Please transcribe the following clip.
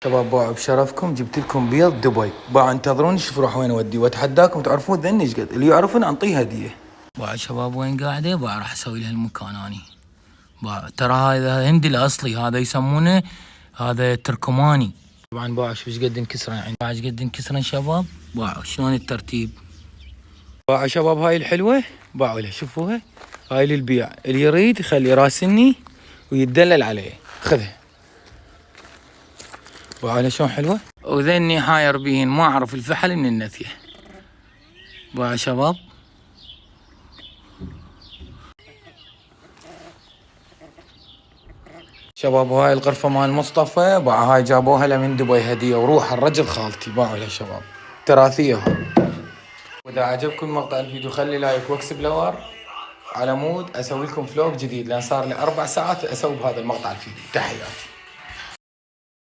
شباب باعوا بشرفكم، جبت لكم بيض دبي. باعوا انتظروني شوفوا راح وين اودي، واتحداكم تعرفون ذني ايش قد، اللي يعرفون انطيه هديه. باع شباب وين قاعده؟ باع راح اسوي لها المكان اني. باع ترى هذا هندي الاصلي، هذا يسمونه هذا تركماني. طبعا باع شوف ايش قد انكسرن، يعني باع ايش قد انكسرن شباب. باعوا شلون الترتيب. باعوا شباب هاي الحلوه، باعوا لها شوفوها، هاي للبيع، اللي يريد يخلي راسني ويتدلل عليه خذها. باعوا شلون حلوه، وذني حاير بيهن ما اعرف الفحل من النثيه. باع شباب. شباب هاي الغرفه مال مصطفى، باع هاي جابوها له من دبي هديه وروح الرجل خالتي. باعوا له شباب تراثيه. واذا عجبكم مقطع الفيديو خلي لايك واكسب لور على مود اسوي لكم فلوق جديد، لان صار لي 4 ساعات اسوي بهذا المقطع الفيديو. تحياتي.